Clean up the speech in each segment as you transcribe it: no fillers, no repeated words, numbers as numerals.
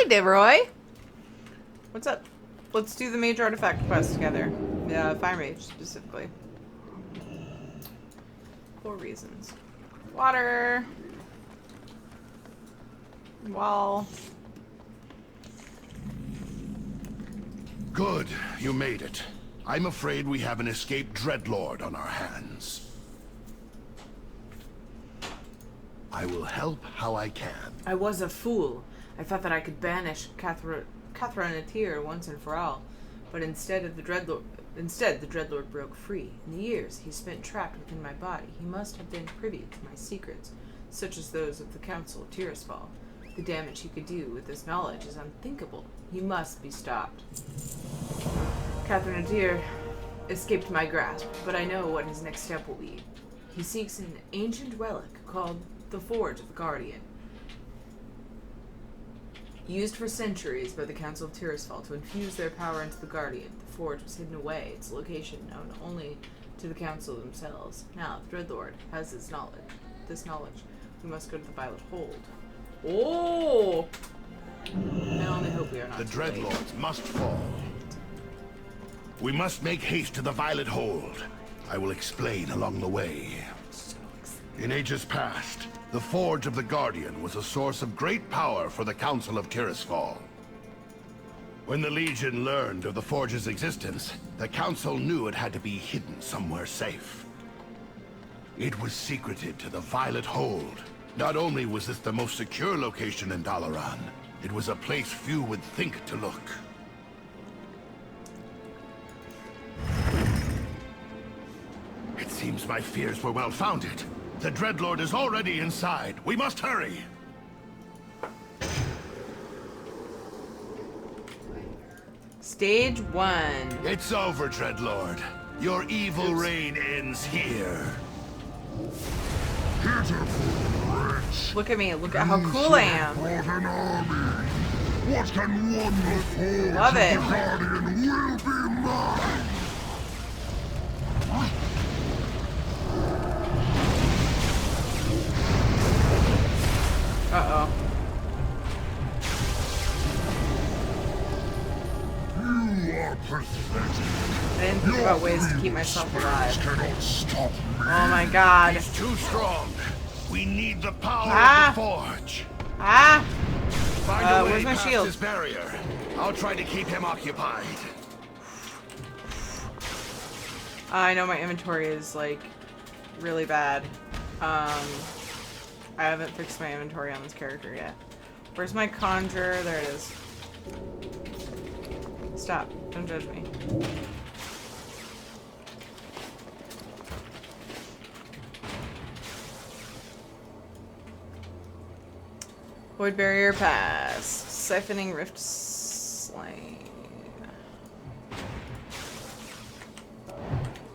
Hi, Devroy. What's up? Let's do the Mage artifact quest together. Yeah, Fire Mage specifically. 4 reasons. Water. Wall. Good, you made it. I'm afraid we have an escaped dreadlord on our hands. I will help how I can. I was a fool. I thought that I could banish Cathronatir once and for all, but instead the dreadlord broke free. In the years he spent trapped within my body, he must have been privy to my secrets, such as those of the Council of Tirisfal. The damage he could do with this knowledge is unthinkable. He must be stopped. Cathronatir escaped my grasp, but I know what his next step will be. He seeks an ancient relic called the Forge of the Guardian. Used for centuries by the Council of Tirisfal to infuse their power into the Guardian, the Forge was hidden away, its location known only to the Council themselves. Now, the Dreadlord has this knowledge. We must go to the Violet Hold. Oh! I only hope we are not The too late. Dreadlords must fall. We must make haste to the Violet Hold. I will explain along the way. In ages past, the Forge of the Guardian was a source of great power for the Council of Tirisfal. When the Legion learned of the Forge's existence, the Council knew it had to be hidden somewhere safe. It was secreted to the Violet Hold. Not only was this the most secure location in Dalaran, it was a place few would think to look. It seems my fears were well founded. The Dreadlord is already inside. We must hurry! Stage 1. It's over, Dreadlord. Your evil reign ends here. Look at me. Look at how cool I am. An army. What can one afford? Love it. The Guardian will be mine. Uh-oh. You are pathetic. I didn't think about ways to keep myself alive. Cannot stop me. Oh my god. He's too strong. We need the power of the Forge. Ah! Find a way Where's my past shield? this barrier. I'll try to keep him occupied. I know my inventory is, like, really bad. I haven't fixed my inventory on this character yet. Where's my conjure? There it is. Stop. Don't judge me. Void barrier passed. Siphoning rift slain.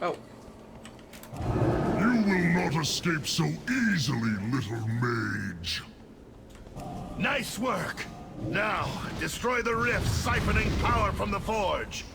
Oh. You will not escape so easily, little mage. Nice work. Now, destroy the rift, siphoning power from the Forge.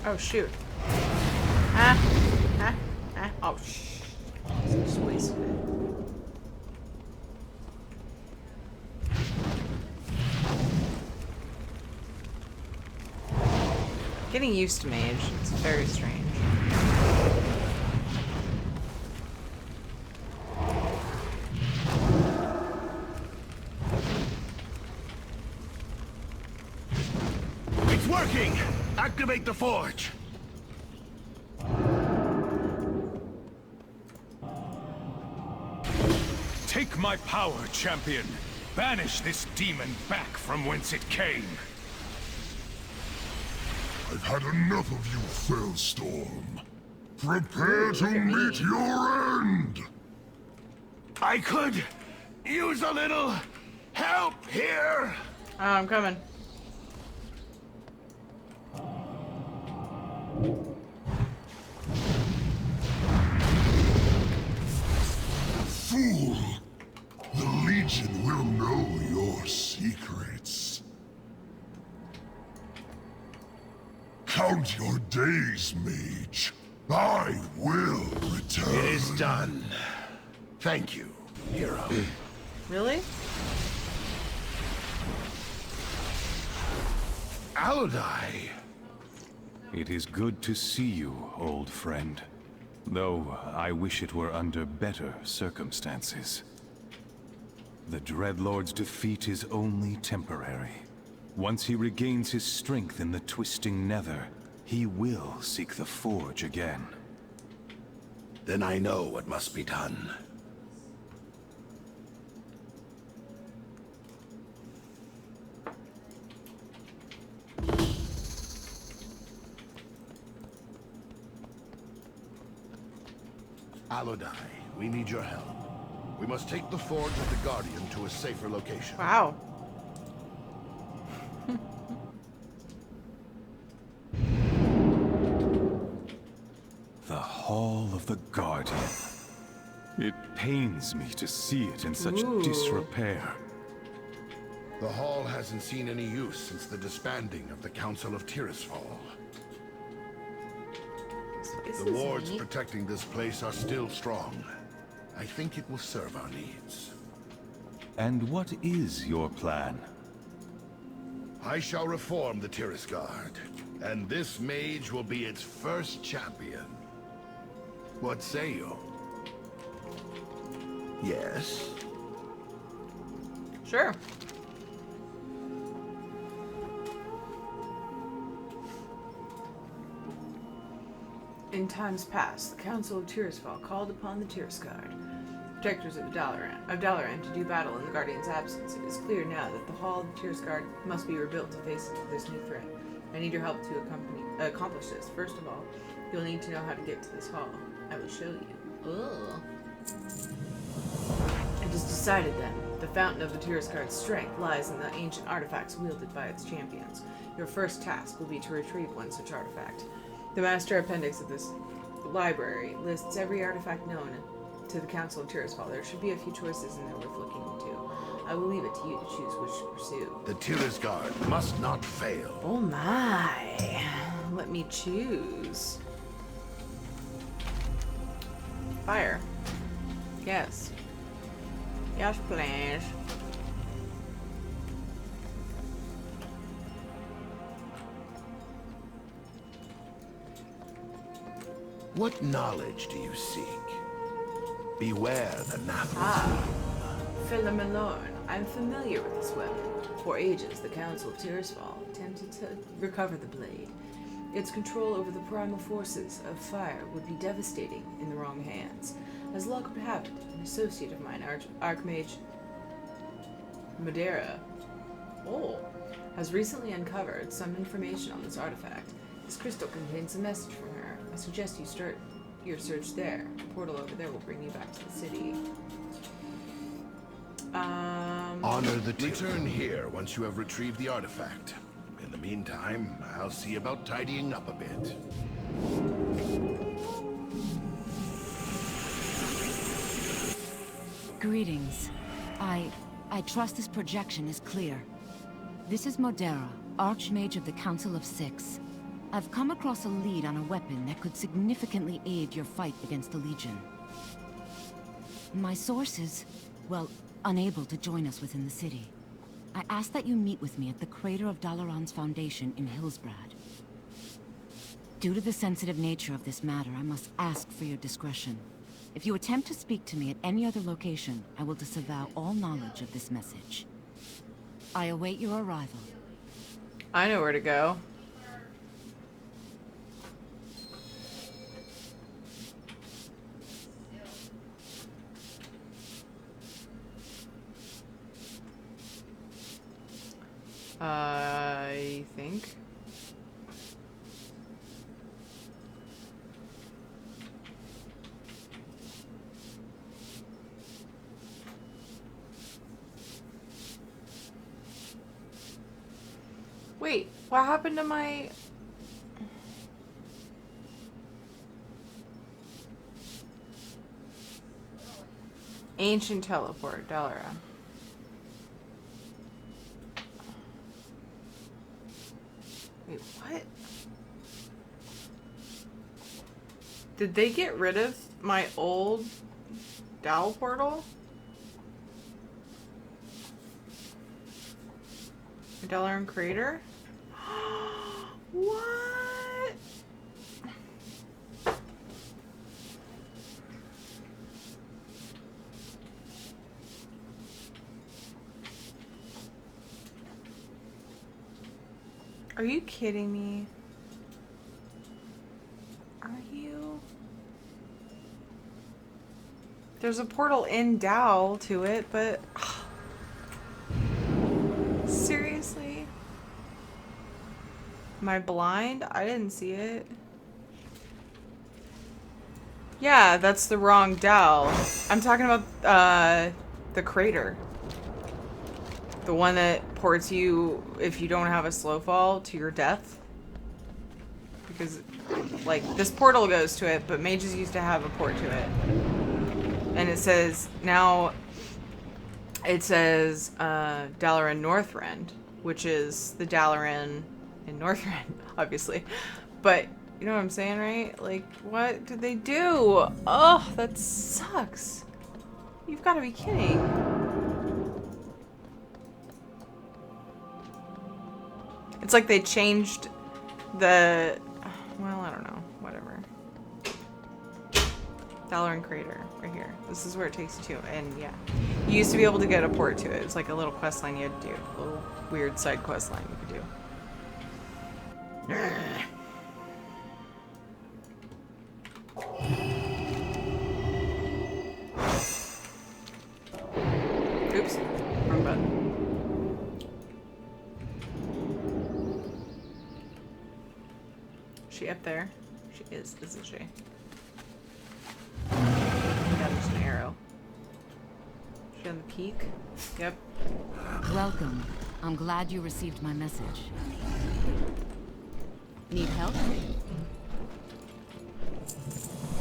Oh, shoot. Oh, shh. Just wasted it. Getting used to Mage. It's very strange. It's working! Activate the Forge! Take my power, champion! Banish this demon back from whence it came. I've had enough of you, Fellstorm. Prepare to meet your end! I could use a little help here. Oh, I'm coming. Fool! The Legion will know your secrets. Count your days, Mage. I will return. It is done. Thank you, hero. Really? Alodai. It is good to see you, old friend. Though I wish it were under better circumstances. The Dreadlord's defeat is only temporary. Once he regains his strength in the twisting nether, he will seek the Forge again. Then I know what must be done. Alodai, we need your help. We must take the Forge of the Guardian to a safer location. Wow. The Hall of the Guardian. It pains me to see it in such disrepair. The Hall hasn't seen any use since the disbanding of the Council of Tirisfal. The wards protecting this place are still strong. I think it will serve our needs. And what is your plan? I shall reform the Tirisguard, and this mage will be its first champion. What say you? Yes? Sure. In times past, the Council of Tirisfal called upon the Tirisguard, protectors of Dalaran, to do battle in the Guardian's absence. It is clear now that the Hall of the Tirisguard must be rebuilt to face this new threat. I need your help to accomplish this. First of all, you'll need to know how to get to this hall. I will show you. Ugh. It is decided then. The fountain of the Tirisguard's strength lies in the ancient artifacts wielded by its champions. Your first task will be to retrieve one such artifact. The master appendix of this library lists every artifact known to the Council of Tirisfal. There should be a few choices in there worth looking into. I will leave it to you to choose which to pursue. The Tirisguard must not fail. Oh my. Let me choose. Fire. Yes. Yes, please. What knowledge do you seek? Beware the Nathras. Ah. Philomelorn. I'm familiar with this weapon. For ages, the Council of Tirisfal attempted to recover the blade. Its control over the primal forces of fire would be devastating in the wrong hands. As luck would have it, an associate of mine, Archmage Madeira, has recently uncovered some information on this artifact. This crystal contains a message from her. I suggest you start your search there. The portal over there will bring you back to the city. Honor the Return here once you have retrieved the artifact. In the meantime, I'll see about tidying up a bit. Greetings. I trust this projection is clear. This is Modera, Archmage of the Council of Six. I've come across a lead on a weapon that could significantly aid your fight against the Legion. My source is, well, unable to join us within the city. I ask that you meet with me at the crater of Dalaran's foundation in Hillsbrad. Due to the sensitive nature of this matter, I must ask for your discretion. If you attempt to speak to me at any other location, I will disavow all knowledge of this message. I await your arrival. I know where to go. I think. Wait, what happened to my... Ancient teleport, Dalaran. Wait, what? Did they get rid of my old Dal portal? Dalaran crater? What? Are you kidding me? Are you? There's a portal in Dal to it, but... Seriously? Am I blind? I didn't see it. Yeah, that's the wrong Dal. I'm talking about the crater. The one that ports you, if you don't have a slow fall, to your death. Because, like, this portal goes to it, but mages used to have a port to it. And it says, now, it says Dalaran Northrend, which is the Dalaran in Northrend, obviously. But, you know what I'm saying, right? Like, what did they do? Oh, that sucks. You've got to be kidding. It's like they changed the... Well, I don't know. Whatever. Dalaran Crater, right here. This is where it takes you to. And yeah, you used to be able to get a port to it. It's like a little quest line you had to do. A little weird side quest line you could do. Oops. Wrong button. She up there? She is, isn't she? Yeah, there's an arrow. She on the peak? Yep. Welcome. I'm glad you received my message. Need help?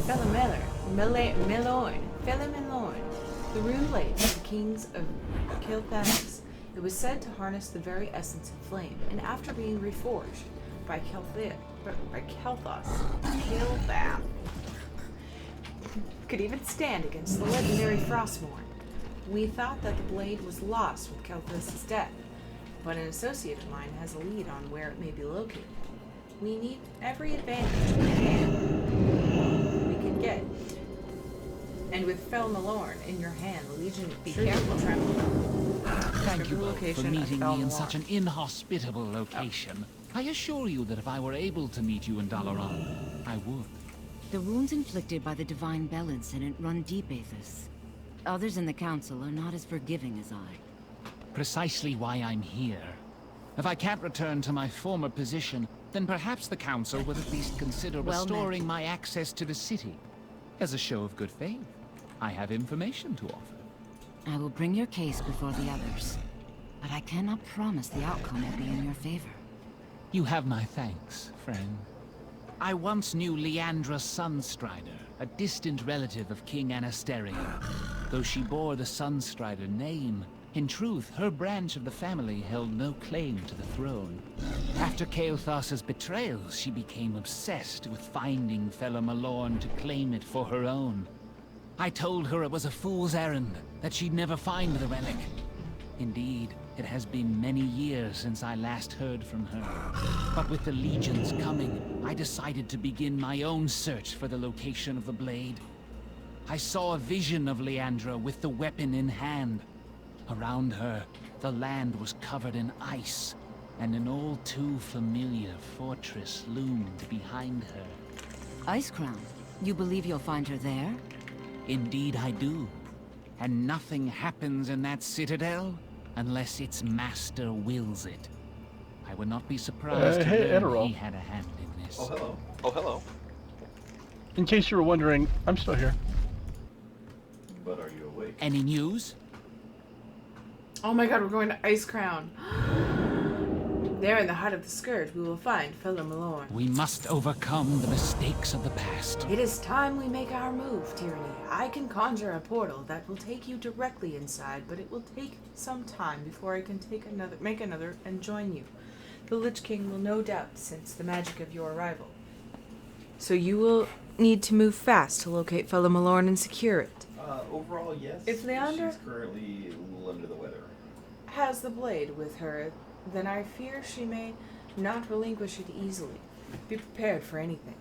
Fella Melorn. Fella Melorn. The rune blade of the kings of Kilthanis. It was said to harness the very essence of flame, and after being reforged by Kelthos, could even stand against the legendary Frostmourne. We thought that the blade was lost with Kelthos' death, but an associate of mine has a lead on where it may be located. We need every advantage we can get. And with Fel Malorn in your hand, the Legion be careful. Thank you both for meeting me in such an inhospitable location. I assure you that if I were able to meet you in Dalaran, I would. The wounds inflicted by the Divine Bell incident run deep, Aethys. Others in the Council are not as forgiving as I. Precisely why I'm here. If I can't return to my former position, then perhaps the Council would at least consider restoring my access to the city. As a show of good faith, I have information to offer. I will bring your case before the others, but I cannot promise the outcome will be in your favor. You have my thanks, friend. I once knew Leandra Sunstrider, a distant relative of King Anasterion. Though she bore the Sunstrider name, in truth, her branch of the family held no claim to the throne. After Kael'thas's betrayal, she became obsessed with finding Fella Malorn to claim it for her own. I told her it was a fool's errand, that she'd never find the relic. Indeed, it has been many years since I last heard from her. But with the legions coming, I decided to begin my own search for the location of the blade. I saw a vision of Leandra with the weapon in hand. Around her, the land was covered in ice, and an all too familiar fortress loomed behind her. Ice Crown, you believe you'll find her there? Indeed I do. And nothing happens in that citadel unless its master wills it. I would not be surprised to hey, learn Adderall. he had a hand in this. Oh, hello. Oh, hello. In case you were wondering, I'm still here. But are you awake? Any news? Oh my god, we're going to Ice Crown. There in the heart of the Scourge, we will find Fellow Malorn. We must overcome the mistakes of the past. It is time we make our move, Tyranny. I can conjure a portal that will take you directly inside, but it will take some time before I can make another and join you. The Lich King will no doubt sense the magic of your arrival. So you will need to move fast to locate Fellow Malorn and secure it. Overall, yes. If Leander- She's currently a little under the weather. Has the blade with her, then I fear she may not relinquish it easily. Be prepared for anything.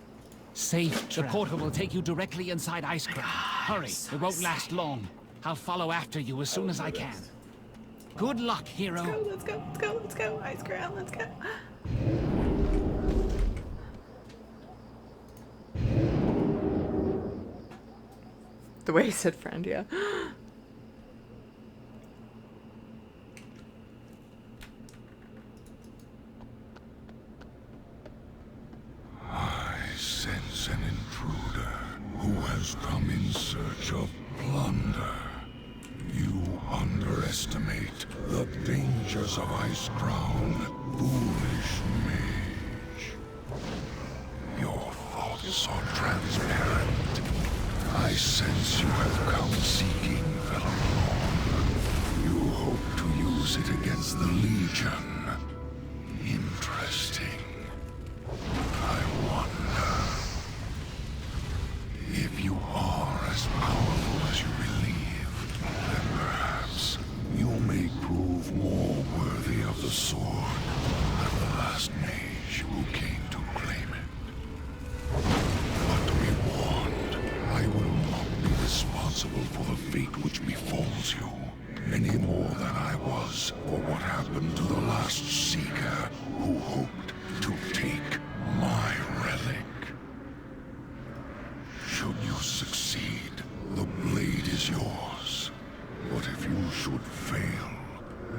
Safe. The portal will take you directly inside Ice Crown. Hurry, so it won't last long. I'll follow after you as soon as I can. Good luck, hero. Let's go, let's go, let's go, Ice Crown, let's go. The way he said friend, yeah. I sense an intruder who has come in search of plunder. You underestimate the dangers of Ice Crown, foolish mage. Your thoughts are transparent. I sense you have come seeking Fellow. You hope to use it against the Legion. Interesting. I wonder if you are as powerful as you believe, then perhaps you may prove more worthy of the sword than the last mage who came to claim it. But be warned, I will not be responsible for the fate which befalls you, any more than I was for what happened to the last Seeker who hoped to take my relic. Should you succeed, the blade is yours. But if you should fail,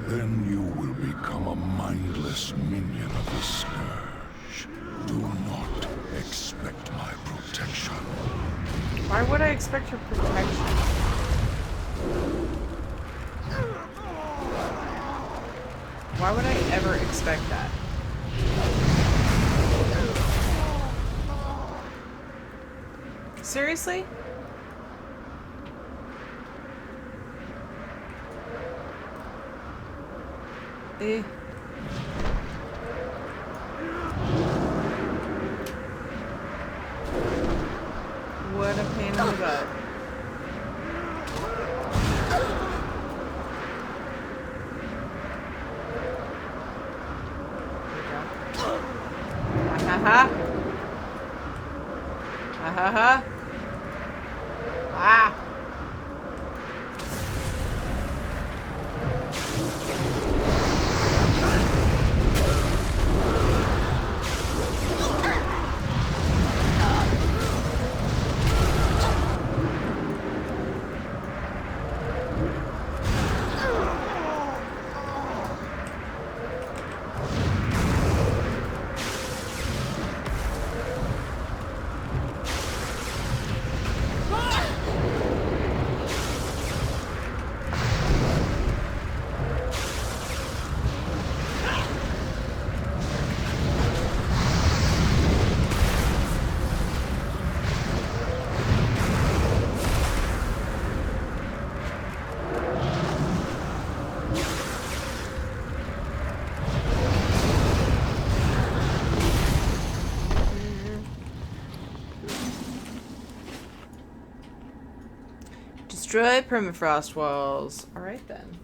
then you will become a mindless minion of the Scourge. Do not expect my protection. Why would I expect your protection? Why would I ever expect that? Seriously? Eh. What a pain in the butt. Ha ha ha. Ah. Destroy permafrost walls. Alright then.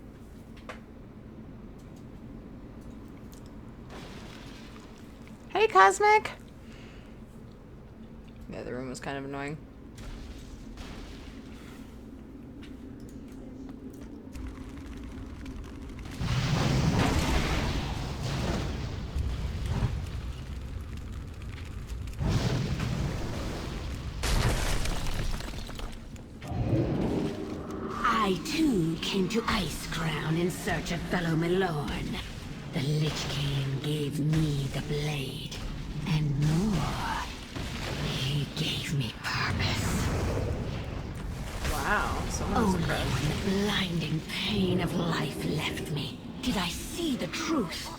Hey, Cosmic! Yeah, the room was kind of annoying. I too came to Ice Crown in search of Fellow Malorn. The Lich King gave me the blade, and more. He gave me purpose. Wow, someone's Only impressed. when the blinding pain of life left me did I see the truth.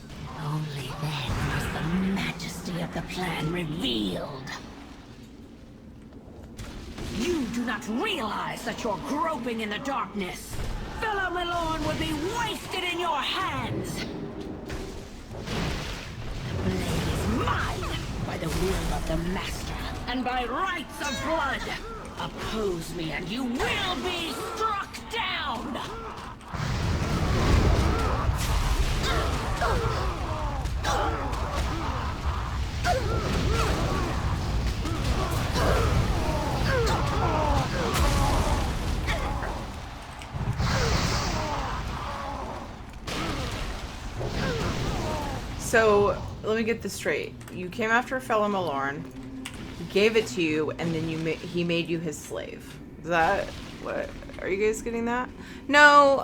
Only then was the majesty of the plan revealed. You do not realize that you're groping in the darkness. Fellow Milorn would be wasted in your hands. The blade is mine by the will of the Master and by rights of blood. Oppose me and you will be struck down! So, let me get this straight. You came after a fellow Malorn, he gave it to you, and then he made you his slave. Is that what? Are you guys getting that? No,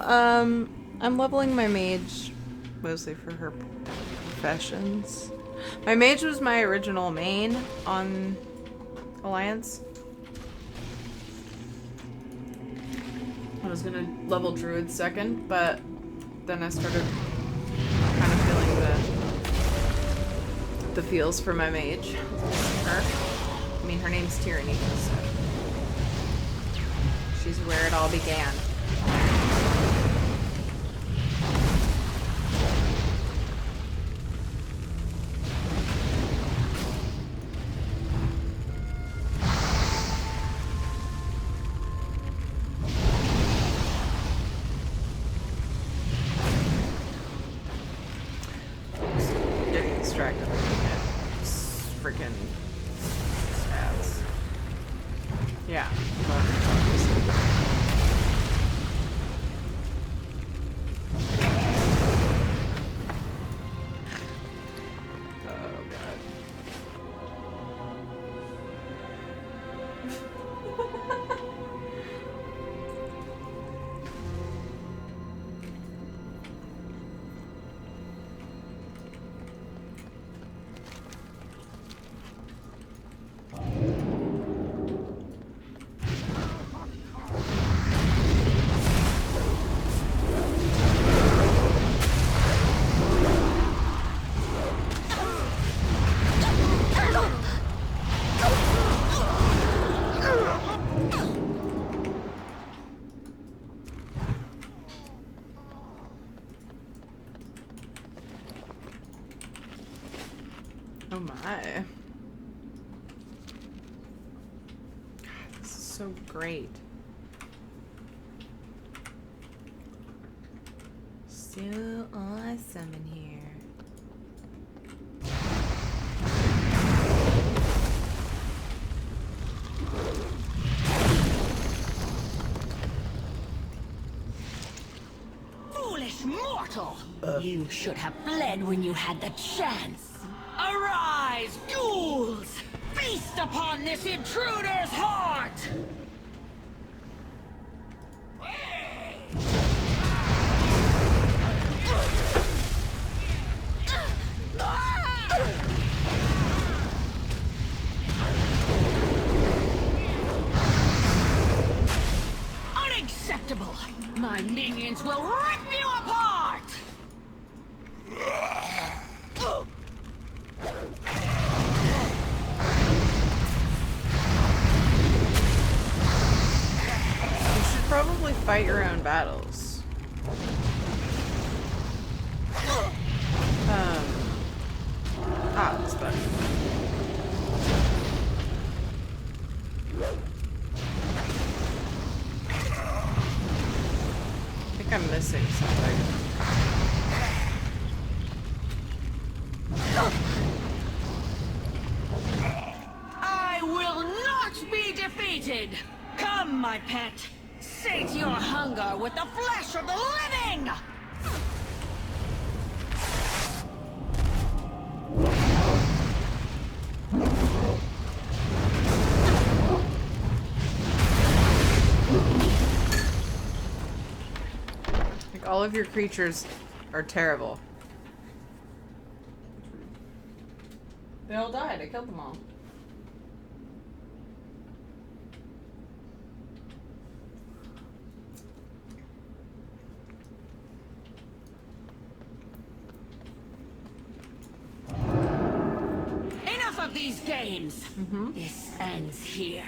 I'm leveling my mage mostly for her professions. My mage was my original main on Alliance. I was gonna level druid second, but then I started kind of feeling the feels for my mage. Her. I mean, her name's Tyranny, so she's where it all began. Getting distracted looking at freaking stats. Yeah. Oh god. Oh my. God, this is so great. So awesome in here. Foolish mortal! You should have fled when you had the chance. Arise, ghouls! Feast upon this intruder's heart! Unacceptable! My minions will rip you apart! You should probably fight your own battles. That's better. I think I'm missing something. I will not be defeated! Come, my pet! Sate your hunger with the flesh of the living! Like, all of your creatures are terrible. They all died. I killed them all. Enough of these games. This ends here.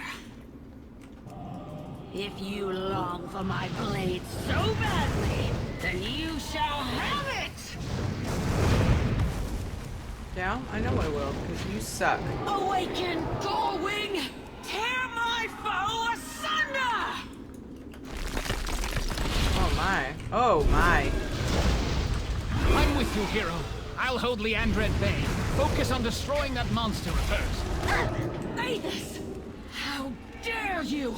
If you long for my blade so badly, then you shall have it! Yeah, I know I will, because you suck. Awaken, Gullwing! Tear my foe asunder! Oh my. Oh my. I'm with you, hero. I'll hold Leandra at bay. Focus on destroying that monster first. Aethys! How dare you!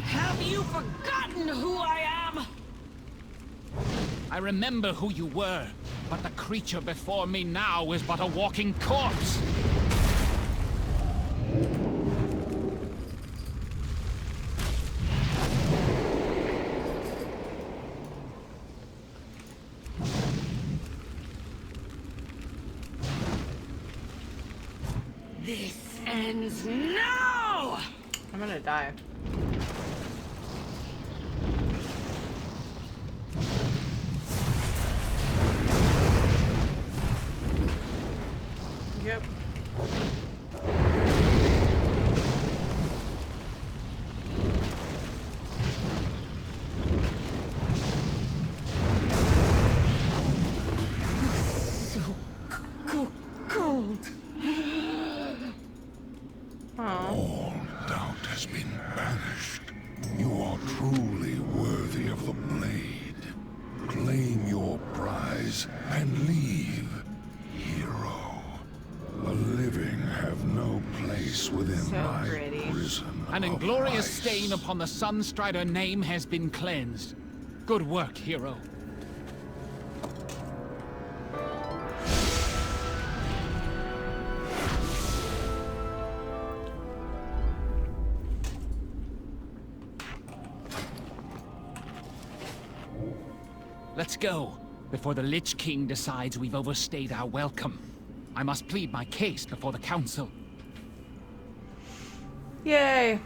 Have you forgotten who I am? I remember who you were, but the creature before me now is but a walking corpse. This ends now! I'm gonna die. Yep. So cold. Oh. All doubt has been banished. You are truly worthy of the blade. Claim your prize and leave, hero. The living have no place within So my pretty. prison. An of inglorious ice. stain upon the Sunstrider name has been cleansed. Good work, hero. Let's go, before the Lich King decides we've overstayed our welcome. I must plead my case before the Council. Yay.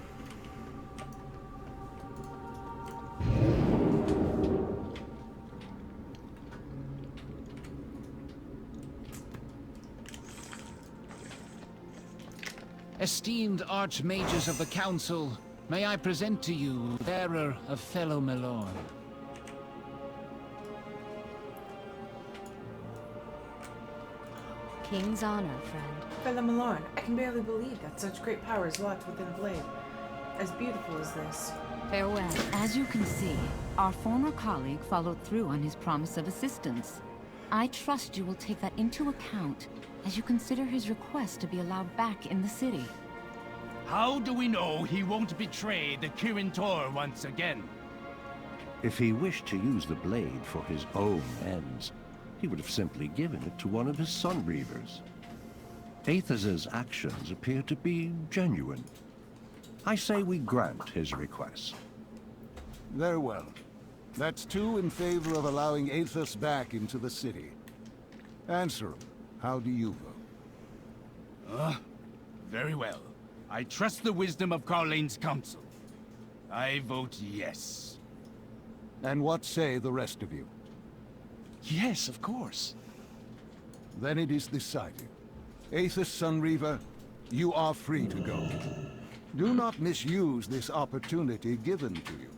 Esteemed Archmages of the Council, may I present to you the bearer of fellow Milorn. King's honor, friend. Fellow Milorn, I can barely believe that such great power is locked within a blade. As beautiful as this. Farewell. As you can see, our former colleague followed through on his promise of assistance. I trust you will take that into account as you consider his request to be allowed back in the city. How do we know he won't betray the Kirin Tor once again? If he wished to use the blade for his own ends, he would have simply given it to one of his Sunreavers. Aethys's actions appear to be genuine. I say we grant his request. Very well. That's 2 in favor of allowing Aethys back into the city. Answer him. How do you vote? Very well. I trust the wisdom of Carlane's council. I vote yes. And what say the rest of you? Yes, of course. Then it is decided. Aethys Sunreaver, you are free to go. Do not misuse this opportunity given to you.